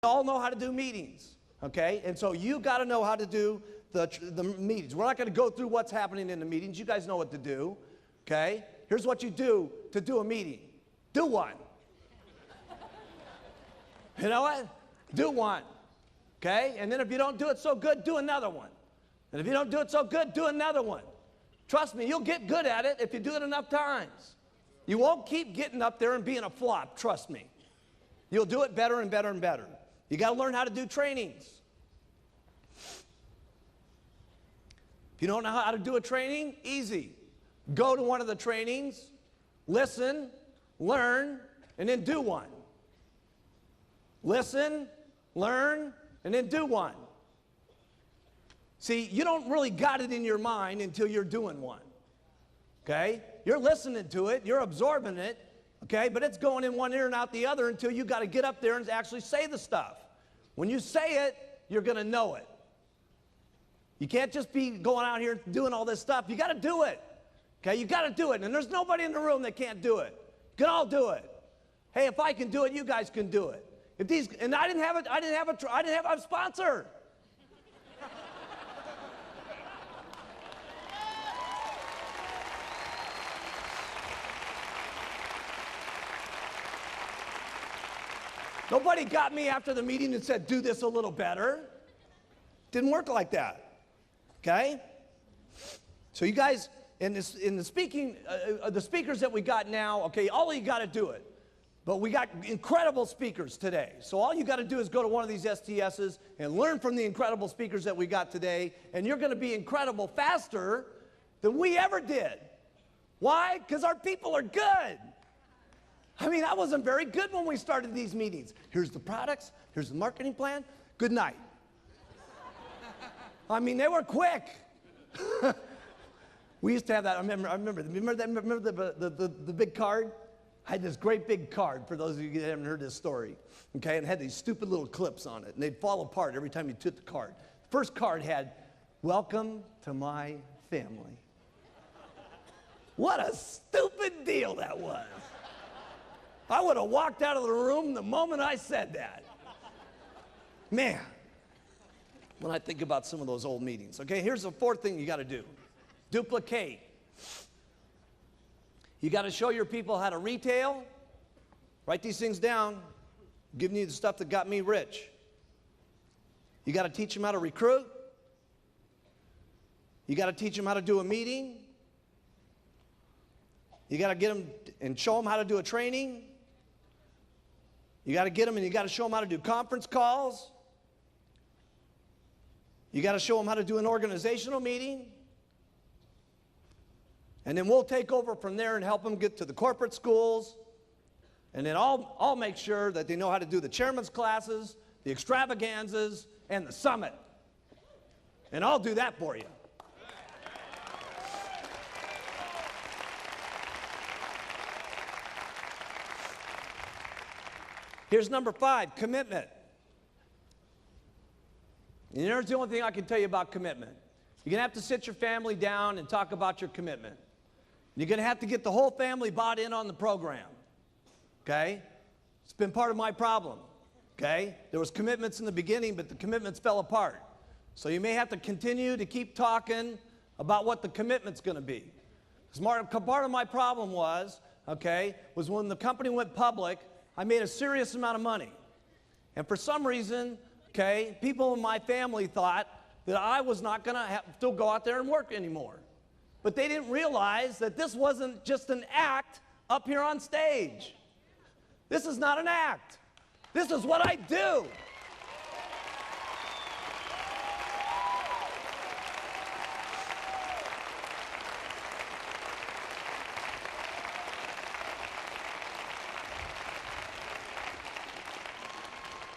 all know how to do meetings, okay? And so you got to know how to do the meetings. We're not going to go through what's happening in the meetings. You guys know what to do, okay? Here's what you do to do a meeting. Do one. You know what? Do one, okay? And then if you don't do it so good, do another one. And if you don't do it so good, do another one. Trust me, you'll get good at it if you do it enough times. You won't keep getting up there and being a flop, trust me. You'll do it better and better and better. You got to learn how to do trainings. If you don't know how to do a training, easy. Go to one of the trainings, listen, learn, and then do one. Listen, learn, and then do one. See, you don't really got it in your mind until you're doing one. Okay? You're listening to it, you're absorbing it, okay? But it's going in one ear and out the other until you got to get up there and actually say the stuff. When you say it, you're going to know it. You can't just be going out here doing all this stuff. You got to do it. Okay? You got to do it. And there's nobody in the room that can't do it. You can all do it. Hey, if I can do it, you guys can do it. If these, and I didn't have a sponsor. Nobody got me after the meeting and said, do this a little better. Didn't work like that, okay? So you guys, in the speakers that we got now, okay, all of you got to do it. But we got incredible speakers today. So all you got to do is go to one of these STSs and learn from the incredible speakers that we got today, and you're going to be incredible faster than we ever did. Why? Because our people are good. I mean, I wasn't very good when we started these meetings. Here's the products, here's the marketing plan, good night. I mean, they were quick. We used to have that, I remember the big card? I had this great big card, for those of you that haven't heard this story, okay, and it had these stupid little clips on it, and they'd fall apart every time you took the card. The first card had, welcome to my family. What a stupid deal that was. I would have walked out of the room the moment I said that. Man, when I think about some of those old meetings. Okay, here's the fourth thing you got to do. Duplicate. You got to show your people how to retail. Write these things down. I'm giving you the stuff that got me rich. You got to teach them how to recruit. You got to teach them how to do a meeting. You got to get them and show them how to do a training. You got to get them and you got to show them how to do conference calls. You got to show them how to do an organizational meeting. And then we'll take over from there and help them get to the corporate schools. And then I'll make sure that they know how to do the chairman's classes, the extravaganzas, and the summit. And I'll do that for you. Here's number 5, commitment. And here's the only thing I can tell you about commitment. You're going to have to sit your family down and talk about your commitment. You're going to have to get the whole family bought in on the program, okay? It's been part of my problem, okay? There was commitments in the beginning, but the commitments fell apart. So you may have to continue to keep talking about what the commitment's going to be. Because part of my problem was, okay, was when the company went public, I made a serious amount of money. And for some reason, okay, people in my family thought that I was not going to have to go out there and work anymore. But they didn't realize that this wasn't just an act up here on stage. This is not an act. This is what I do.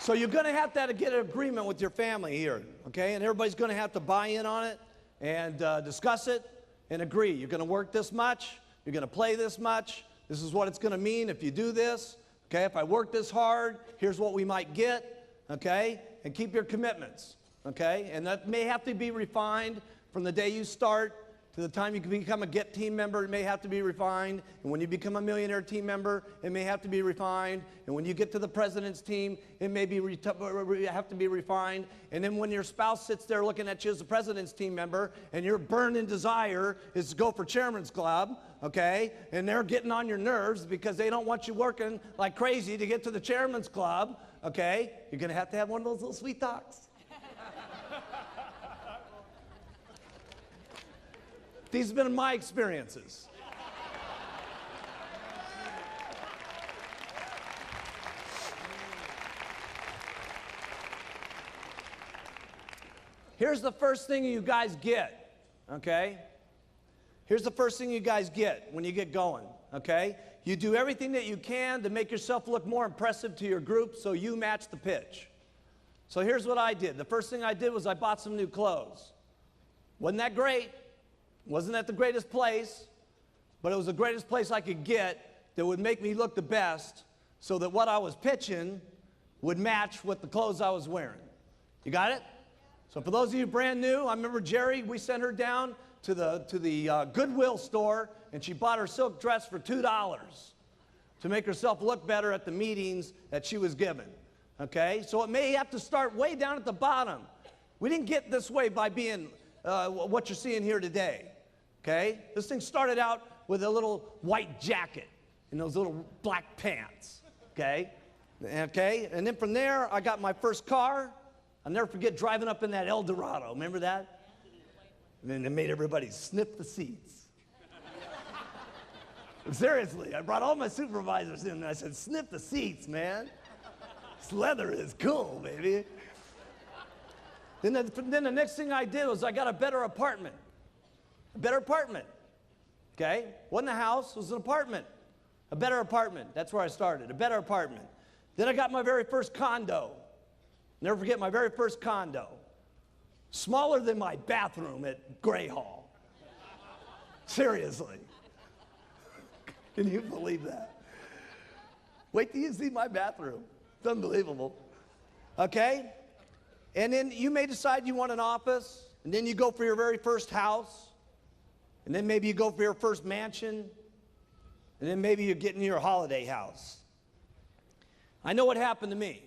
So you're going to have to get an agreement with your family here, okay? And everybody's going to have to buy in on it and discuss it and agree. You're going to work this much. You're going to play this much. This is what it's going to mean if you do this, okay? If I work this hard, here's what we might get, okay? And keep your commitments, okay? And that may have to be refined from the day you start To the time you can become a GET team member, it may have to be refined. And when you become a millionaire team member, it may have to be refined. And when you get to the president's team, it may have to be refined. And then when your spouse sits there looking at you as the president's team member, and your burning desire is to go for chairman's club, okay? And they're getting on your nerves because they don't want you working like crazy to get to the chairman's club, okay? You're going to have one of those little sweet talks. These have been my experiences. Here's the first thing you guys get, okay? Here's the first thing you guys get when you get going, okay? You do everything that you can to make yourself look more impressive to your group so you match the pitch. So here's what I did. The first thing I did was I bought some new clothes. Wasn't that great? Wasn't that the greatest place? But it was the greatest place I could get that would make me look the best so that what I was pitching would match with the clothes I was wearing. You got it? So for those of you brand new, I remember Jerry, we sent her down to the Goodwill store, and she bought her silk dress for $2 to make herself look better at the meetings that she was given. Okay? So it may have to start way down at the bottom. We didn't get this way by being what you're seeing here today, okay? This thing started out with a little white jacket and those little black pants, okay? Okay, and then from there, I got my first car. I'll never forget driving up in that El Dorado. Remember that? And then they made everybody sniff the seats. Seriously, I brought all my supervisors in and I said, sniff the seats, man. This leather is cool, baby. Then the next thing I did was I got a better apartment. A better apartment. Okay? Wasn't a house, it was an apartment. A better apartment. That's where I started. A better apartment. Then I got my very first condo. Never forget my very first condo. Smaller than my bathroom at Gray Hall. Seriously. Can you believe that? Wait till you see my bathroom. It's unbelievable. Okay? And then you may decide you want an office, and then you go for your very first house, and then maybe you go for your first mansion, and then maybe you're getting your holiday house. I know what happened to me.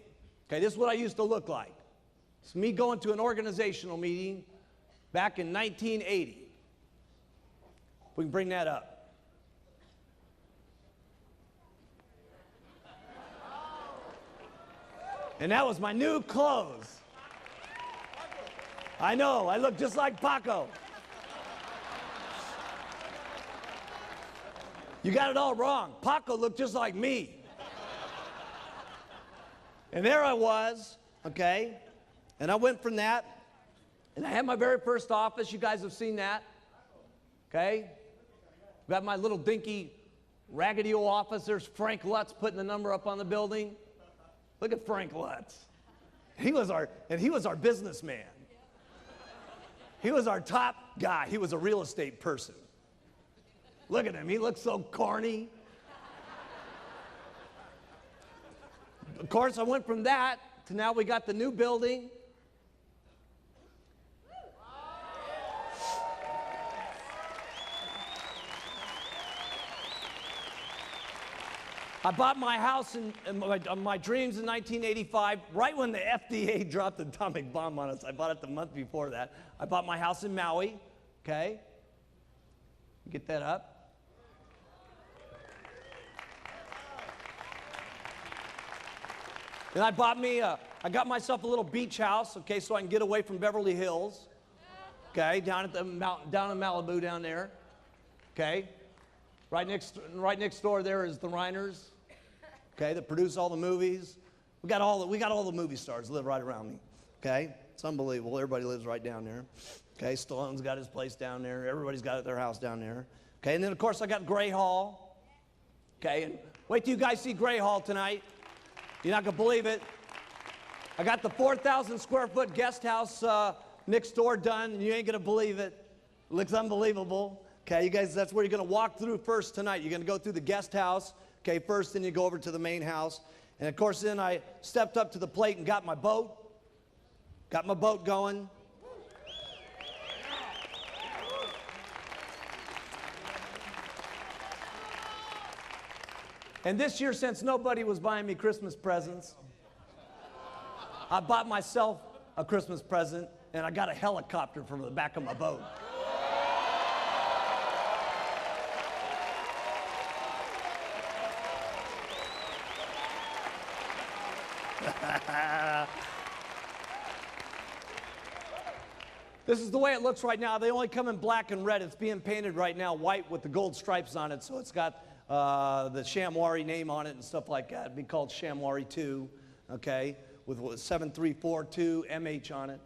Okay, this is what I used to look like. It's me going to an organizational meeting back in 1980. We can bring that up. And that was my new clothes. I know, I look just like Paco. You got it all wrong. Paco looked just like me. And there I was, okay? And I went from that, and I had my very first office. You guys have seen that, okay? Got my little dinky, raggedy old office. There's Frank Lutz putting the number up on the building. Look at Frank Lutz. He was our businessman. He was our top guy. He was a real estate person. Look at him. He looks so corny. Of course, I went from that to now we got the new building. I bought my house in my dreams in 1985, right when the FDA dropped the atomic bomb on us. I bought it the month before that. I bought my house in Maui, okay? Get that up. Then I got myself a little beach house, okay, so I can get away from Beverly Hills, okay, down at the mountain, down in Malibu down there, okay. Right next door there is the Reiners, okay, that produce all the movies. We got all the movie stars live right around me, okay. It's unbelievable. Everybody lives right down there, okay. Stallone's got his place down there. Everybody's got their house down there, okay. And then of course I got Gray Hall, okay. And wait till you guys see Gray Hall tonight. You're not gonna believe it. I got the 4,000 square foot guest house next door done, and you ain't gonna believe it. It looks unbelievable. Okay, you guys, that's where you're gonna walk through first tonight. You're gonna go through the guest house, okay, first, then you go over to the main house. And of course, then I stepped up to the plate and got my boat. Got my boat going. And this year, since nobody was buying me Christmas presents, I bought myself a Christmas present, and I got a helicopter from the back of my boat. This is the way it looks right now. They only come in black and red. It's being painted right now white with the gold stripes on it, so it's got the Shamwari name on it and stuff like that. It'd be called Shamwari 2, okay, with 7342 MH on it.